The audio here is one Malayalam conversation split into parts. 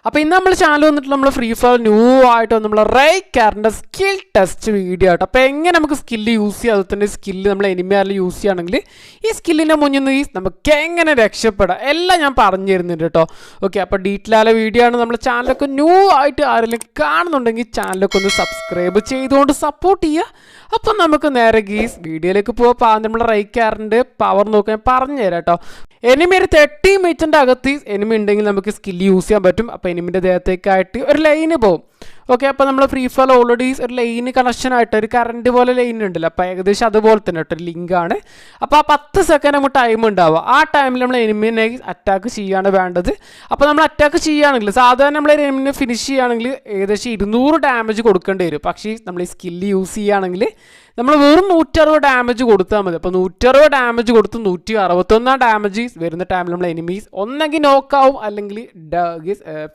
അപ്പോൾ ഇന്ന് നമ്മൾ ചാനൽ വന്നിട്ട് നമ്മൾ ഫ്രീ ഫയർ ന്യൂ ആയിട്ട് നമ്മൾ റൈക്കാറിൻ്റെ സ്കിൽ ടെസ്റ്റ് വീഡിയോ ആട്ടോ. അപ്പോൾ എങ്ങനെ നമുക്ക് സ്കില്ല് യൂസ് ചെയ്യാം, അതുപോലെ തന്നെ സ്കില്ല് നമ്മൾ എനിമിയാറിൽ യൂസ് ചെയ്യുകയാണെങ്കിൽ ഈ സ്കില്ലിൻ്റെ മുന്നിൽ നിന്ന് നമുക്ക് എങ്ങനെ രക്ഷപ്പെടാം എല്ലാം ഞാൻ പറഞ്ഞു തരുന്നുണ്ട് കേട്ടോ. ഓക്കെ, അപ്പോൾ ഡീറ്റെയിൽ ആയ വീഡിയോ ആണ്. നമ്മുടെ ചാനലൊക്കെ ന്യൂ ആയിട്ട് ആരെങ്കിലും കാണുന്നുണ്ടെങ്കിൽ ചാനലൊക്കെ ഒന്ന് സബ്സ്ക്രൈബ് ചെയ്തുകൊണ്ട് സപ്പോർട്ട് ചെയ്യുക. അപ്പം നമുക്ക് നേരെ ഗീസ് വീഡിയോയിലേക്ക് പോകാം. നമ്മൾ റൈക്കാറിൻ്റെ പവർ നോക്കാൻ പറഞ്ഞു തരാം കേട്ടോ. എനിമി ഒരു 30 മീറ്ററിൻ്റെ അകത്ത് എനിമി ഉണ്ടെങ്കിൽ നമുക്ക് സ്കില്ല് യൂസ് ചെയ്യാൻ പറ്റും. അപ്പോൾ എനിമിൻ്റെ ദേഹത്തേക്കായിട്ട് ഒരു ലൈന് പോകും. ഓക്കെ, അപ്പോൾ നമ്മൾ ഫ്രീ ഫയർ ഓൾറെഡി ഒരു ലൈന് കണക്ഷനായിട്ട് ഒരു കറണ്ട് പോലെ ലൈൻ ഉണ്ടല്ലോ, അപ്പോൾ ഏകദേശം അതുപോലെ തന്നെ കേട്ടോ ഒരു ലിങ്കാണ്. അപ്പോൾ ആ 10 സെക്കൻഡ് നമുക്ക് ടൈം ഉണ്ടാവുക. ആ ടൈമിൽ നമ്മൾ എനിമിനെ അറ്റാക്ക് ചെയ്യുകയാണ് വേണ്ടത്. അപ്പോൾ നമ്മൾ അറ്റാക്ക് ചെയ്യുകയാണെങ്കിൽ സാധാരണ നമ്മൾ എനിമിനെ ഫിനിഷ് ചെയ്യുകയാണെങ്കിൽ ഏകദേശം 200 ഡാമേജ് കൊടുക്കേണ്ടി വരും. പക്ഷേ നമ്മൾ ഈ സ്കില്ല് യൂസ് ചെയ്യുകയാണെങ്കിൽ നമ്മൾ വെറും 160 ഡാമേജ് കൊടുത്താൽ മതി. അപ്പോൾ 160 ഡാമേജ് കൊടുത്ത് 161 ഡാമേജ് വരുന്ന ടൈമിൽ നമ്മൾ എനിമീസ് ഒന്നെങ്കിൽ നോക്കാവും അല്ലെങ്കിൽ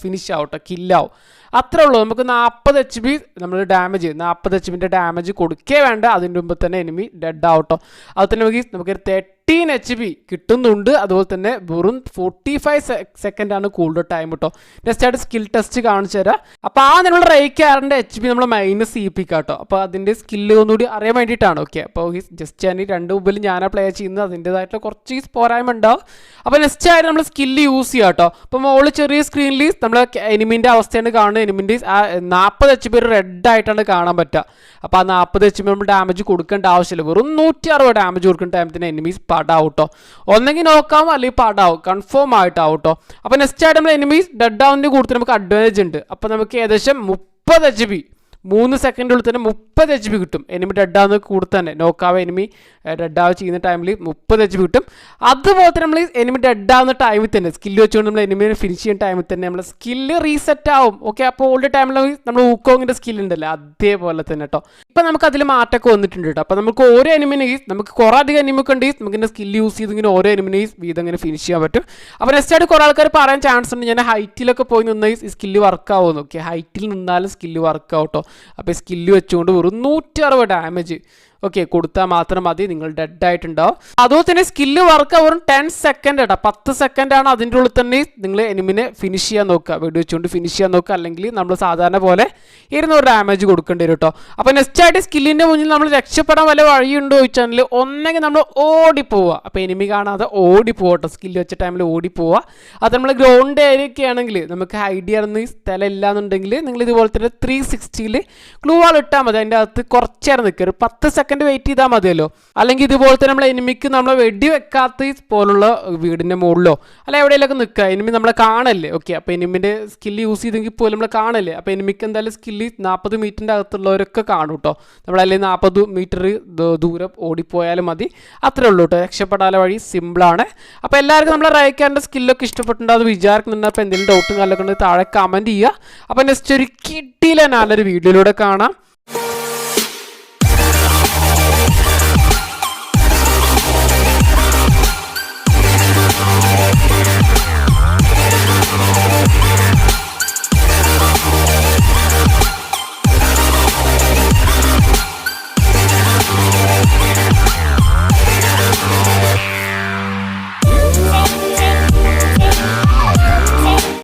ഫിനിഷ് ആവട്ടെ, കില്ലാവും. അത്രേ ഉള്ളൂ. നമുക്ക് 40 HP നമ്മൾ ഡാമേജ് 40 HP ഡാമേജ് കൊടുക്കേ വേണ്ട. അതിൻ്റെ മുമ്പ് തന്നെ എനിമി ഡെഡ് ആവട്ടോ. അത് തന്നെ നമുക്കൊരു 13 HP കിട്ടുന്നുണ്ട്. അതുപോലെ തന്നെ വെറും 45 സെക്കൻഡാണ് കൂൾഡ് ടൈം കേട്ടോ. നെക്സ്റ്റ് ആയിട്ട് സ്കിൽ ടെസ്റ്റ് കാണിച്ചു തരാം. അപ്പോൾ ആ നമ്മൾ റൈക്കാറിൻ്റെ HP നമ്മൾ മൈനസ് ചെയ്യിപ്പിക്കാം കേട്ടോ. അപ്പോൾ അതിൻ്റെ സ്കില്ല് ഒന്നുകൂടി അറിയാൻ വേണ്ടിയിട്ടാണ്. ഓക്കെ, അപ്പോൾ ജസ്റ്റ് ഞാൻ രണ്ട് മുമ്പിൽ ഞാനാണ് പ്ലേ ചെയ്യുന്നത്. അതിൻ്റേതായിട്ടുള്ള കുറച്ച് പോരായ്മ ഉണ്ടാവും. അപ്പോൾ നെക്സ്റ്റ് ആയിട്ട് നമ്മൾ സ്കില്ല് യൂസ് ചെയ്യാം കേട്ടോ. അപ്പോൾ മുകളിൽ ചെറിയ സ്ക്രീനിൽ നമ്മൾ എനിമിൻ്റെ അവസ്ഥയാണ് കാണുന്നത്. എനിമിൻ്റെ ആ 40 HP ഒരു റെഡ് ആയിട്ടാണ് കാണാൻ പറ്റുക. അപ്പോൾ ആ 40 HP നമ്മൾ ഡാമേജ് കൊടുക്കേണ്ട ആവശ്യമില്ല. വെറും 160 ഡാമേജ് കൊടുക്കേണ്ട ടൈമത്തിന് എനിമീസ് പടാവും കേട്ടോ. ഒന്നെങ്കിൽ നോക്കാവും അല്ലെങ്കിൽ പടാവും, കൺഫേം ആയിട്ടാവും കേട്ടോ. അപ്പോൾ നെക്സ്റ്റ് ആയിട്ട് നമ്മൾ എനിമീസ് ഡെഡ് ആവുന്നതിന് കൂടുതൽ നമുക്ക് അഡ്വാൻറ്റേജ് ഉണ്ട്. അപ്പോൾ നമുക്ക് ഏകദേശം 30 HP 3 സെക്കൻഡുള്ളിൽ തന്നെ 30 HP കിട്ടും. എനിമി ഡെഡാവുന്ന കൂടെ തന്നെ നോക്കാവ് എനിമി ഡെഡാവ് ചെയ്യുന്ന ടൈമിൽ 30 HP കിട്ടും. അതുപോലെ തന്നെ നമ്മൾ എനിമി ഡെഡാവുന്ന ടൈമിൽ തന്നെ സ്കില്ല് വെച്ചുകൊണ്ട് നമ്മൾ എനിമിനെ ഫിനിഷ് ചെയ്യുന്ന ടൈമിൽ തന്നെ നമ്മൾ സ്കില്ല് റീസെറ്റ് ആവും. ഓക്കെ, അപ്പോൾ ഓൾഡ് ടൈമിൽ നമ്മൾ ഊക്കോങ്ങിൻ്റെ സ്കില്ല് ഉണ്ടല്ലോ അതേപോലെ തന്നെ കേട്ടോ. ഇപ്പം നമുക്ക് അതിൽ മാറ്റമൊക്കെ വന്നിട്ടുണ്ട് കേട്ടോ. അപ്പോൾ നമുക്ക് ഓരോ എനിമിനെ നമുക്ക് കുറേ അധികം എനിമൊക്കെ ഉണ്ട്. നമുക്കിങ്ങനെ സ്കില്ല് യൂസ് ചെയ്ത് ഇങ്ങനെ ഓരോ എനിമിനെ വീതം ഇങ്ങനെ ഫിനിഷ് ചെയ്യാൻ പറ്റും. അപ്പോൾ നെക്സ്റ്റ് ആയിട്ട് കുറേ ആൾക്കാർ പറയാൻ ചാൻസ് ഉണ്ട് ഞാൻ ഹൈറ്റിലൊക്കെ പോയി നിന്ന് ഈ സ്കില്ല് വർക്ക് ആവുമെന്ന്. ഓക്കെ, ഹൈറ്റിൽ നിന്നാലും സ്കില്ല് വർക്ക് ആവും കേട്ടോ. അപ്പോൾ സ്കില്ല് വെച്ചുകൊണ്ട് വെറും 160 ഡാമേജ് ഓക്കെ കൊടുത്താൽ മാത്രം മതി, നിങ്ങൾ ഡെഡ് ആയിട്ടുണ്ടാവും. അതുപോലെ തന്നെ സ്കില്ല് വർക്ക് വെറും 10 സെക്കൻഡ് കേട്ടോ. 10 സെക്കൻഡാണ്. അതിൻ്റെ ഉള്ളിൽ തന്നെ നിങ്ങൾ എനിമിനെ ഫിനിഷ് ചെയ്യാൻ നോക്കുക, വെടി വെച്ചുകൊണ്ട് ഫിനിഷ് ചെയ്യാൻ നോക്കുക. അല്ലെങ്കിൽ നമ്മൾ സാധാരണ പോലെ 200 ഡാമേജ് കൊടുക്കേണ്ടി വരും കേട്ടോ. അപ്പോൾ നെക്സ്റ്റ് ആയിട്ട് സ്കില്ലിൻ്റെ മുന്നിൽ നമ്മൾ രക്ഷപ്പെടാൻ വല്ല വഴിയുണ്ടോ ചോദിച്ചാൽ ഒന്നെങ്കിൽ നമ്മൾ ഓടിപ്പോവുക. അപ്പോൾ എനിമി കാണാതെ ഓടിപ്പോകട്ടോ. സ്കില്ല് വെച്ച ടൈമിൽ ഓടിപ്പോവുക. അത് നമ്മൾ ഗ്രൗണ്ട് ഏരിയൊക്കെ ആണെങ്കിൽ നമുക്ക് ഹൈഡ് ചെയ്യാനൊന്നും സ്ഥലം ഇല്ലാന്നുണ്ടെങ്കിൽ നിങ്ങൾ ഇതുപോലെ തന്നെ 360 ഗ്ലൂ വാൾ ഇട്ടാൽ മതി. അതിൻ്റെ അകത്ത് കുറച്ചേരം നിൽക്കുക, ഒരു 10 സെക്കൻഡ് വെയിറ്റ് ചെയ്താൽ മതിയല്ലോ. അല്ലെങ്കിൽ ഇതുപോലെ തന്നെ നമ്മൾ എനിമിക്ക് നമ്മളെ വെടി വെക്കാത്ത പോലുള്ള വീടിൻ്റെ മുകളിലോ അല്ല എവിടെയെങ്കിലൊക്കെ നിൽക്കുക. എനിമി നമ്മളെ കാണല്ലേ. ഓക്കെ, അപ്പോൾ എനിമിൻ്റെ സ്കില്ല് യൂസ് ചെയ്തെങ്കിൽ പോലും നമ്മളെ കാണല്ലേ. അപ്പോൾ എനിമിക്ക് എന്തായാലും സ്കില്ല് 40 മീറ്ററിൻ്റെ അകത്തുള്ളവരൊക്കെ കാണും കേട്ടോ. നമ്മളല്ലെങ്കിൽ 40 മീറ്റർ ദൂരം ഓടിപ്പോയാലും മതി. അത്രേ ഉള്ളൂ കേട്ടോ. രക്ഷപ്പെടാനുള്ള വഴി സിമ്പിളാണ്. അപ്പോൾ എല്ലാവർക്കും നമ്മളെ റൈക്കാറിൻ്റെ സ്കില്ലൊക്കെ ഇഷ്ടപ്പെട്ടുണ്ടാകും വിചാരിക്കുന്നുണ്ട്. അപ്പോൾ എന്തെങ്കിലും ഡൗട്ടും കാര്യമൊക്കെ ഉണ്ടെങ്കിൽ താഴെ കമൻറ്റ് ചെയ്യുക. അപ്പോൾ നെക്സ്റ്റ് ഒരു കിട്ടിയില്ല നല്ലൊരു വീഡിയോയിലൂടെ കാണാം.